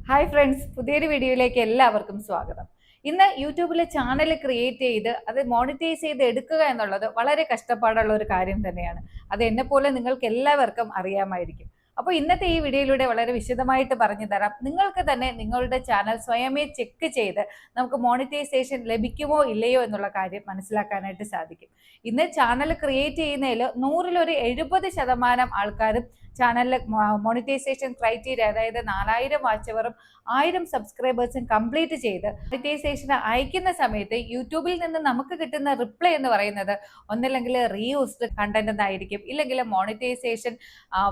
Hi friends, പുതിയൊരു വീഡിയോയിലേക്ക് എല്ലാവർക്കും സ്വാഗതം. ഇന്ന് യൂട്യൂബിൽ ചാനൽ ക്രിയേറ്റ് ചെയ്ത് അത് മോണിറ്റൈസ് ചെയ്ത് എടുക്കുക എന്നുള്ളത് വളരെ കഷ്ടപ്പാടുള്ള ഒരു കാര്യം തന്നെയാണ്. അത് എന്നെ പോലെ നിങ്ങൾക്ക് എല്ലാവർക്കും അറിയാമായിരിക്കും. അപ്പോൾ ഇന്നത്തെ ഈ വീഡിയോയിലൂടെ വളരെ വിശദമായിട്ട് പറഞ്ഞു തരാം. നിങ്ങൾക്ക് തന്നെ നിങ്ങളുടെ ചാനൽ സ്വയമേ ചെക്ക് ചെയ്ത് നമുക്ക് മോണിറ്റൈസേഷൻ ലഭിക്കുമോ ഇല്ലയോ എന്നുള്ള കാര്യം മനസ്സിലാക്കാനായിട്ട് സാധിക്കും. ഇന്ന് ചാനൽ ക്രിയേറ്റ് ചെയ്യുന്നതിൽ 100-ൽ 70% ആൾക്കാരും ചാനലിലെ മോണിറ്റൈസേഷൻ ക്രൈറ്റീരിയ, അതായത് 4000 വാച്ച് അവറും 1000 സബ്സ്ക്രൈബേഴ്സും കംപ്ലീറ്റ് ചെയ്ത് മോണിറ്റൈസേഷൻ അയക്കുന്ന സമയത്ത് യൂട്യൂബിൽ നിന്ന് നമുക്ക് കിട്ടുന്ന റിപ്ലൈ എന്ന് പറയുന്നത് ഒന്നല്ലെങ്കിൽ റീയൂസ്ഡ് കണ്ടന്റ് എന്നായിരിക്കും, ഇല്ലെങ്കിൽ മോണിറ്റൈസേഷൻ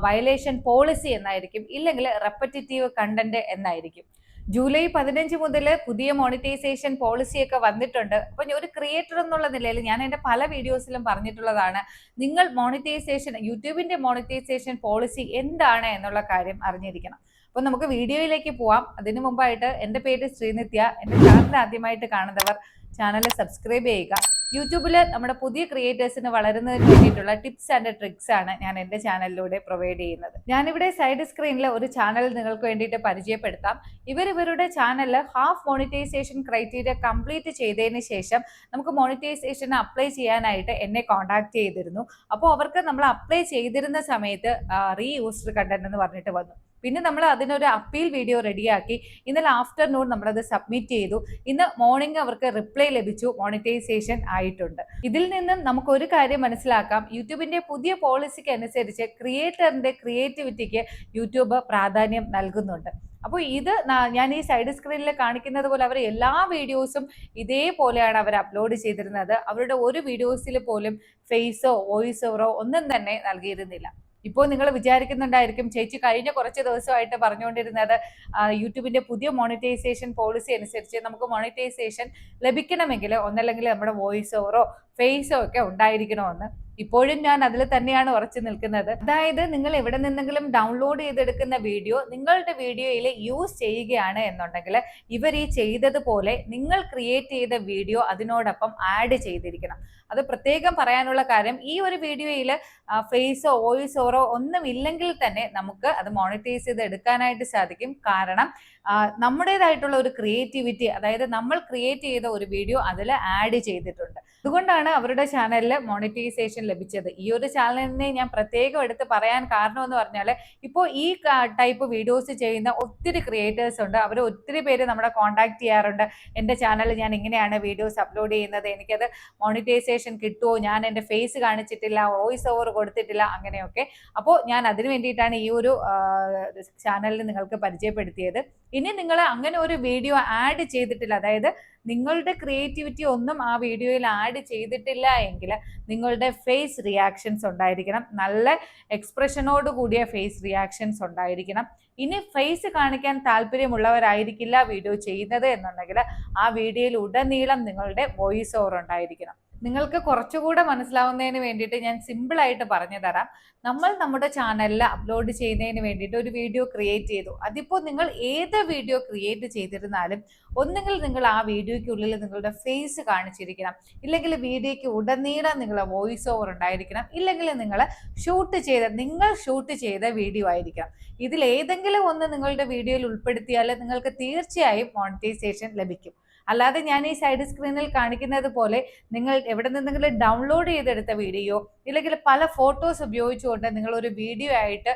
വയലേഷൻ പോളിസി എന്നായിരിക്കും, ഇല്ലെങ്കിൽ റെപ്പറ്റേറ്റീവ് കണ്ടന്റ് എന്നായിരിക്കും. ജൂലൈ 15 മുതൽ പുതിയ മോണിറ്റൈസേഷൻ പോളിസിയൊക്കെ വന്നിട്ടുണ്ട്. അപ്പൊ ഒരു ക്രിയേറ്റർ എന്നുള്ള നിലയിൽ ഞാൻ എൻ്റെ പല വീഡിയോസിലും പറഞ്ഞിട്ടുള്ളതാണ്, നിങ്ങൾ മോണിറ്റൈസേഷൻ യൂട്യൂബിന്റെ മോണിറ്റൈസേഷൻ പോളിസി എന്താണ് എന്നുള്ള കാര്യം അറിഞ്ഞിരിക്കണം. അപ്പൊ നമുക്ക് വീഡിയോയിലേക്ക് പോവാം. അതിനു മുമ്പായിട്ട് എൻ്റെ പേര് ശ്രീനിത്യ. എൻ്റെ ചാനൽ ആദ്യമായിട്ട് കാണുന്നവർ ചാനൽ സബ്സ്ക്രൈബ് ചെയ്യുക. യൂട്യൂബിൽ നമ്മുടെ പുതിയ ക്രിയേറ്റേഴ്സിന് വളരുന്നതിന് വേണ്ടിയിട്ടുള്ള ടിപ്സ് ആൻഡ് ട്രിക്സ് ആണ് ഞാൻ എൻ്റെ ചാനലിലൂടെ പ്രൊവൈഡ് ചെയ്യുന്നത്. ഞാനിവിടെ സൈഡ് സ്ക്രീനിൽ ഒരു ചാനൽ നിങ്ങൾക്ക് വേണ്ടിയിട്ട് പരിചയപ്പെടുത്താം. ഇവരുടെ ചാനലിൽ ഹാഫ് മോണിറ്റൈസേഷൻ ക്രൈറ്റീരിയ കംപ്ലീറ്റ് ചെയ്തതിന് ശേഷം നമുക്ക് മോണിറ്റൈസേഷൻ അപ്ലൈ ചെയ്യാനായിട്ട് എന്നെ കോൺടാക്ട് ചെയ്തിരുന്നു. അപ്പോൾ അവർക്ക് നമ്മൾ അപ്ലൈ ചെയ്തിരുന്ന സമയത്ത് റീയൂസ്ഡ് കണ്ടന്റ് എന്ന് പറഞ്ഞിട്ട് വന്നു. പിന്നെ നമ്മൾ അതിനൊരു അപ്പീൽ വീഡിയോ റെഡിയാക്കി ഇന്നലെ ആഫ്റ്റർനൂൺ നമ്മളത് സബ്മിറ്റ് ചെയ്തു. ഇന്ന് മോർണിംഗ് അവർക്ക് റിപ്ലൈ ലഭിച്ചു, മോണിറ്റൈസേഷൻ ആയിട്ടുണ്ട്. ഇതിൽ നിന്നും നമുക്ക് ഒരു കാര്യം മനസ്സിലാക്കാം, യൂട്യൂബിന്റെ പുതിയ പോളിസിക്ക് അനുസരിച്ച് ക്രിയേറ്ററിന്റെ ക്രിയേറ്റിവിറ്റിക്ക് യൂട്യൂബ് പ്രാധാന്യം നൽകുന്നുണ്ട്. അപ്പോൾ ഇത് ഞാൻ ഈ സൈഡ് സ്ക്രീനിൽ കാണിക്കുന്നത് പോലെ അവർ എല്ലാ വീഡിയോസും ഇതേപോലെയാണ് അവർ അപ്ലോഡ് ചെയ്തിരുന്നത്. അവരുടെ ഒരു വീഡിയോസിൽ പോലും ഫേസോ വോയിസ് ഓവറോ ഒന്നും തന്നെ നൽകിയിരുന്നില്ല. ഇപ്പോൾ നിങ്ങൾ വിചാരിക്കുന്നുണ്ടായിരിക്കും, ചേച്ചി കഴിഞ്ഞ കുറച്ച് ദിവസമായിട്ട് പറഞ്ഞുകൊണ്ടിരുന്നത് യൂട്യൂബിന്റെ പുതിയ മോണിറ്റൈസേഷൻ പോളിസി അനുസരിച്ച് നമുക്ക് മോണിറ്റൈസേഷൻ ലഭിക്കണമെങ്കിൽ ഒന്നല്ലെങ്കിൽ നമ്മുടെ വോയിസ് ഓവറോ ഫേസോ ഒക്കെ ഉണ്ടായിരിക്കണമെന്ന്. ഇപ്പോഴും ഞാൻ അതിൽ തന്നെയാണ് ഉറച്ചു നിൽക്കുന്നത്. അതായത് നിങ്ങൾ എവിടെ നിന്നെങ്കിലും ഡൗൺലോഡ് ചെയ്തെടുക്കുന്ന വീഡിയോ നിങ്ങളുടെ വീഡിയോയിൽ യൂസ് ചെയ്യുകയാണ് എന്നുണ്ടെങ്കിൽ ഇവർ ഈ ചെയ്തതുപോലെ നിങ്ങൾ ക്രിയേറ്റ് ചെയ്ത വീഡിയോ അതിനോടൊപ്പം ആഡ് ചെയ്തിരിക്കണം. അത് പ്രത്യേകം പറയാനുള്ള കാര്യം, ഈ ഒരു വീഡിയോയിൽ ഫേസോ വോയിസ് ഓവറോ ഒന്നും ഇല്ലെങ്കിൽ തന്നെ നമുക്ക് അത് മോണിറ്റൈസ് ചെയ്ത് എടുക്കാനായിട്ട് സാധിക്കും. കാരണം നമ്മുടേതായിട്ടുള്ള ഒരു ക്രിയേറ്റിവിറ്റി, അതായത് നമ്മൾ ക്രിയേറ്റ് ചെയ്ത ഒരു വീഡിയോ അതിൽ ആഡ് ചെയ്തിട്ടുണ്ട്. അതുകൊണ്ടാണ് അവരുടെ ചാനലിൽ മോണിറ്റൈസേഷൻ ലഭിച്ചത്. ഈ ഒരു ചാനലിനെ ഞാൻ പ്രത്യേകം എടുത്ത് പറയാൻ കാരണം എന്ന് പറഞ്ഞാൽ, ഇപ്പോൾ ഈ ടൈപ്പ് വീഡിയോസ് ചെയ്യുന്ന ഒത്തിരി ക്രിയേറ്റേഴ്സ് ഉണ്ട്. അവർ ഒത്തിരി പേര് നമ്മളെ കോൺടാക്ട് ചെയ്യാറുണ്ട്. എൻ്റെ ചാനൽ ഞാൻ ഇങ്ങനെയാണ് വീഡിയോസ് അപ്ലോഡ് ചെയ്യുന്നത്, എനിക്കത് മോണിറ്റൈസേഷൻ കിട്ടുമോ, ഞാൻ എൻ്റെ ഫേസ് കാണിച്ചിട്ടില്ല, വോയിസ് ഓവർ കൊടുത്തിട്ടില്ല, അങ്ങനെയൊക്കെ. അപ്പോൾ ഞാൻ അതിന് വേണ്ടിയിട്ടാണ് ഈ ഒരു ചാനലിൽ നിങ്ങൾക്ക് പരിചയപ്പെടുത്തിയത്. ഇനി നിങ്ങൾ അങ്ങനെ ഒരു വീഡിയോ ആഡ് ചെയ്തിട്ടില്ല, അതായത് നിങ്ങളുടെ ക്രിയേറ്റിവിറ്റി ഒന്നും ആ വീഡിയോയിൽ ആഡ് ചെയ്തിട്ടില്ല എങ്കിൽ നിങ്ങളുടെ ഫേസ് റിയാക്ഷൻസ് ഉണ്ടായിരിക്കണം, നല്ല എക്സ്പ്രഷനോട് കൂടിയ ഫേസ് റിയാക്ഷൻസ് ഉണ്ടായിരിക്കണം. ഇനി ഫേസ് കാണിക്കാൻ താല്പര്യമുള്ളവരായിരിക്കില്ല വീഡിയോ ചെയ്യുന്നത് എന്നുണ്ടെങ്കിൽ ആ വീഡിയോയിൽ ഉടനീളം നിങ്ങളുടെ വോയിസ് ഓവർ ഉണ്ടായിരിക്കണം. നിങ്ങൾക്ക് കുറച്ചുകൂടെ മനസ്സിലാവുന്നതിന് വേണ്ടിയിട്ട് ഞാൻ സിമ്പിളായിട്ട് പറഞ്ഞു തരാം. നമ്മൾ നമ്മുടെ ചാനലിൽ അപ്ലോഡ് ചെയ്യുന്നതിന് വേണ്ടിയിട്ട് ഒരു വീഡിയോ ക്രിയേറ്റ് ചെയ്തു. അതിപ്പോൾ നിങ്ങൾ ഏത് വീഡിയോ ക്രിയേറ്റ് ചെയ്തിരുന്നാലും ഒന്നുകിൽ നിങ്ങൾ ആ വീഡിയോയ്ക്കുള്ളിൽ നിങ്ങളുടെ ഫേസ് കാണിച്ചിരിക്കണം, ഇല്ലെങ്കിൽ വീഡിയോയ്ക്ക് ഉടനീളം നിങ്ങളുടെ വോയിസ് ഓവർ ഉണ്ടായിരിക്കണം, ഇല്ലെങ്കിൽ നിങ്ങൾ ഷൂട്ട് ചെയ്ത വീഡിയോ ആയിരിക്കണം. ഇതിൽ ഏതെങ്കിലും ഒന്ന് നിങ്ങളുടെ വീഡിയോയിൽ ഉൾപ്പെടുത്തിയാൽ നിങ്ങൾക്ക് തീർച്ചയായും മോണിറ്റൈസേഷൻ ലഭിക്കും. അല്ലാതെ ഞാൻ ഈ സൈഡ് സ്ക്രീനിൽ കാണിക്കുന്നത് പോലെ നിങ്ങൾ എവിടെ നിന്നെങ്കിലും ഡൗൺലോഡ് ചെയ്തെടുത്ത വീഡിയോ, ഇല്ലെങ്കിൽ പല ഫോട്ടോസ് ഉപയോഗിച്ചുകൊണ്ട് നിങ്ങൾ ഒരു വീഡിയോ ആയിട്ട്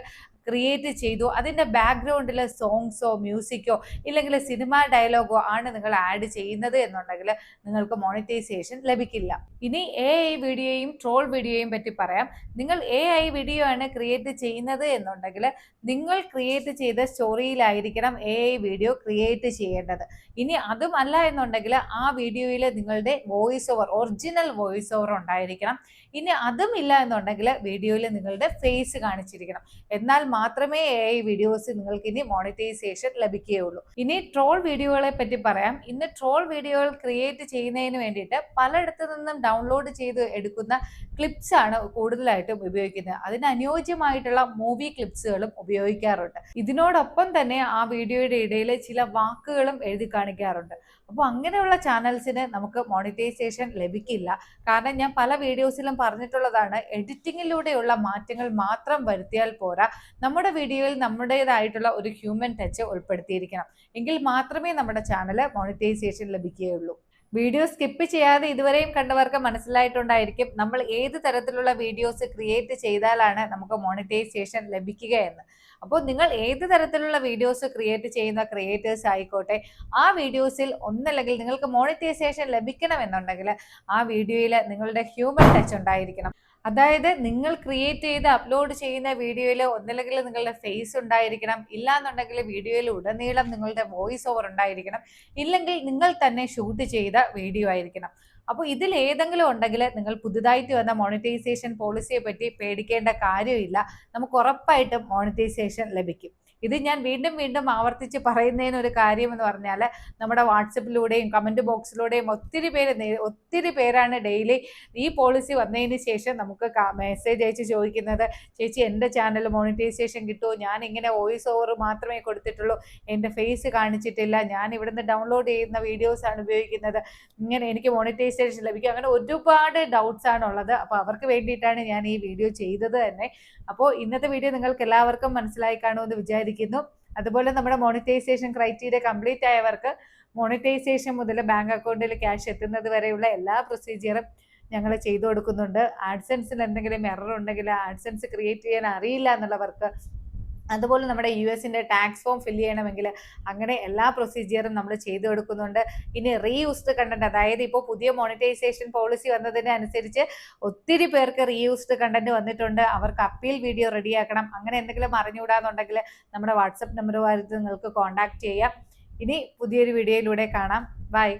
ക്രിയേറ്റ് ചെയ്തു, അതിൻ്റെ ബാക്ക്ഗ്രൗണ്ടിൽ സോങ്സോ മ്യൂസിക്കോ ഇല്ലെങ്കിൽ സിനിമ ഡയലോഗോ ആണ് നിങ്ങൾ ആഡ് ചെയ്യുന്നത് എന്നുണ്ടെങ്കിൽ നിങ്ങൾക്ക് മോണിറ്റൈസേഷൻ ലഭിക്കില്ല. ഇനി AI വീഡിയോയും ട്രോൾ വീഡിയോയും പറ്റി പറയാം. നിങ്ങൾ AI വീഡിയോ ആണ് ക്രിയേറ്റ് ചെയ്യുന്നത് എന്നുണ്ടെങ്കിൽ നിങ്ങൾ ക്രിയേറ്റ് ചെയ്ത സ്റ്റോറിയിലായിരിക്കണം AI വീഡിയോ ക്രിയേറ്റ് ചെയ്യേണ്ടത്. ഇനി അതും അല്ല എന്നുണ്ടെങ്കിൽ ആ വീഡിയോയിൽ നിങ്ങളുടെ voice over, original voice over ഉണ്ടായിരിക്കണം. ഇനി അതും ഇല്ല എന്നുണ്ടെങ്കിൽ വീഡിയോയിൽ നിങ്ങളുടെ ഫേസ് കാണിച്ചിരിക്കണം. എന്നാൽ മാത്രമേ AI വീഡിയോസ് നിങ്ങൾക്ക് ഇനി മോണിറ്റൈസേഷൻ ലഭിക്കുകയുള്ളൂ. ഇനി ട്രോൾ വീഡിയോകളെ പറ്റി പറയാം. ഇന്ന് ട്രോൾ വീഡിയോകൾ ക്രിയേറ്റ് ചെയ്യുന്നതിന് വേണ്ടിയിട്ട് പലയിടത്തു നിന്നും ഡൗൺലോഡ് ചെയ്ത് എടുക്കുന്ന ക്ലിപ്സ് ആണ് കൂടുതലായിട്ടും ഉപയോഗിക്കുന്നത്. അതിന് അനുയോജ്യമായിട്ടുള്ള മൂവി ക്ലിപ്സുകളും ഉപയോഗിക്കാറുണ്ട്. ഇതിനോടൊപ്പം തന്നെ ആ വീഡിയോയുടെ ഇടയിൽ ചില വാക്കുകളും എഴുതി കാണിക്കാറുണ്ട്. അപ്പോൾ അങ്ങനെയുള്ള ചാനൽസിന് നമുക്ക് മോണിറ്റൈസേഷൻ ലഭിക്കില്ല. കാരണം ഞാൻ പല വീഡിയോസിലും പറഞ്ഞിട്ടുള്ളതാണ്, എഡിറ്റിങ്ങിലൂടെയുള്ള മാറ്റങ്ങൾ മാത്രം വരുത്തിയാൽ പോരാ, നമ്മുടെ വീഡിയോയിൽ നമ്മുടേതായിട്ടുള്ള ഒരു ഹ്യൂമൻ ടച്ച് ഉൾപ്പെടുത്തിയിരിക്കണം. എങ്കിൽ മാത്രമേ നമ്മുടെ ചാനൽ മോണിറ്റൈസേഷൻ ലഭിക്കുകയുള്ളൂ. വീഡിയോ സ്കിപ്പ് ചെയ്യാതെ ഇതുവരെയും കണ്ടവർക്ക് മനസ്സിലായിട്ടുണ്ടായിരിക്കും നമ്മൾ ഏത് തരത്തിലുള്ള വീഡിയോസ് ക്രിയേറ്റ് ചെയ്താലാണ് നമുക്ക് മോണിറ്റൈസേഷൻ ലഭിക്കുക എന്ന്. അപ്പോൾ നിങ്ങൾ ഏത് തരത്തിലുള്ള വീഡിയോസ് ക്രിയേറ്റ് ചെയ്യുന്ന ക്രിയേറ്റേഴ്സ് ആയിക്കോട്ടെ, ആ വീഡിയോസിൽ ഒന്നല്ലെങ്കിൽ നിങ്ങൾക്ക് മോണിറ്റൈസേഷൻ ലഭിക്കണമെന്നുണ്ടെങ്കിൽ ആ വീഡിയോയിൽ നിങ്ങളുടെ ഹ്യൂമൻ ടച്ച് ഉണ്ടായിരിക്കണം. അതായത് നിങ്ങൾ ക്രിയേറ്റ് ചെയ്ത് അപ്ലോഡ് ചെയ്യുന്ന വീഡിയോയിൽ ഒന്നില്ലെങ്കിൽ നിങ്ങളുടെ ഫേസ് ഉണ്ടായിരിക്കണം, ഇല്ലാന്നുണ്ടെങ്കിൽ വീഡിയോയിൽ ഉടനീളം നിങ്ങളുടെ വോയിസ് ഓവർ ഉണ്ടായിരിക്കണം, ഇല്ലെങ്കിൽ നിങ്ങൾ തന്നെ ഷൂട്ട് ചെയ്ത വീഡിയോ ആയിരിക്കണം. അപ്പോൾ ഇതിൽ ഏതെങ്കിലും ഉണ്ടെങ്കിൽ നിങ്ങൾ പുതുതായിട്ട് വന്ന മോണിറ്റൈസേഷൻ പോളിസിയെ പറ്റി പേടിക്കേണ്ട കാര്യമില്ല. നമുക്ക് ഉറപ്പായിട്ടും മോണിറ്റൈസേഷൻ ലഭിക്കും. ഇത് ഞാൻ വീണ്ടും വീണ്ടും ആവർത്തിച്ച് പറയുന്നതിന് ഒരു കാര്യം എന്ന് പറഞ്ഞാൽ, നമ്മുടെ വാട്സപ്പിലൂടെയും കമന്റ് ബോക്സിലൂടെയും ഒത്തിരി പേരാണ് ഡെയിലി ഈ പോളിസി വന്നതിന് ശേഷം നമുക്ക് മെസ്സേജ് അയച്ച് ചോദിക്കുന്നത്, ചേച്ചി എൻ്റെ ചാനൽ മോണിറ്റൈസേഷൻ കിട്ടുമോ, ഞാൻ ഇങ്ങനെ വോയിസ് ഓവർ മാത്രമേ കൊടുത്തിട്ടുള്ളൂ, എൻ്റെ ഫേസ് കാണിച്ചിട്ടില്ല, ഞാൻ ഇവിടുന്ന് ഡൗൺലോഡ് ചെയ്യുന്ന വീഡിയോസ് ആണ് ഉപയോഗിക്കുന്നത്, ഇങ്ങനെ എനിക്ക് മോണിറ്റൈസേഷൻ ലഭിക്കും. അങ്ങനെ ഒരുപാട് ഡൗട്ട്സ് ആണ് ഉള്ളത്. അപ്പോൾ അവർക്ക് വേണ്ടിയിട്ടാണ് ഞാൻ ഈ വീഡിയോ ചെയ്തത് തന്നെ. അപ്പോൾ ഇന്നത്തെ വീഡിയോ നിങ്ങൾക്ക് എല്ലാവർക്കും മനസ്സിലായി കാണുമെന്ന് വിചാരിക്കുന്നു. അതുപോലെ നമ്മുടെ മോണിറ്റൈസേഷൻ ക്രൈറ്റീരിയ കംപ്ലീറ്റ് ആയവർക്ക് മോണിറ്റൈസേഷൻ മുതൽ ബാങ്ക് അക്കൗണ്ടിൽ ക്യാഷ് എത്തുന്നത് വരെയുള്ള എല്ലാ പ്രൊസീജിയറും ഞങ്ങൾ ചെയ്തു കൊടുക്കുന്നുണ്ട്. ആഡ്സെൻസിൽ എന്തെങ്കിലും എറർ ഉണ്ടെങ്കിൽ, ആഡ്സെൻസ് ക്രിയേറ്റ് ചെയ്യാൻ അറിയില്ല എന്നുള്ളവർക്ക്, അതുപോലെ നമ്മുടെ US ടാക്സ് ഫോം ഫില്ല് ചെയ്യണമെങ്കിൽ, അങ്ങനെ എല്ലാ പ്രൊസീജിയറും നമ്മൾ ചെയ്തു കൊടുക്കുന്നുണ്ട്. ഇനി റീയൂസ്ഡ് കണ്ടന്റ്, അതായത് ഇപ്പോൾ പുതിയ മോണിറ്റൈസേഷൻ പോളിസി വന്നതിനനുസരിച്ച് ഒത്തിരി പേർക്ക് റീയൂസ്ഡ് കണ്ടന്റ് വന്നിട്ടുണ്ട്. അവർക്ക് അപ്പീൽ വീഡിയോ റെഡിയാക്കണം. അങ്ങനെ എന്തെങ്കിലും അറിഞ്ഞുകൂടാന്നുണ്ടെങ്കിൽ നമ്മുടെ വാട്സപ്പ് നമ്പറുമായിട്ട് നിങ്ങൾക്ക് കോൺടാക്ട് ചെയ്യാം. ഇനി പുതിയൊരു വീഡിയോയിലൂടെ കാണാം. ബൈ.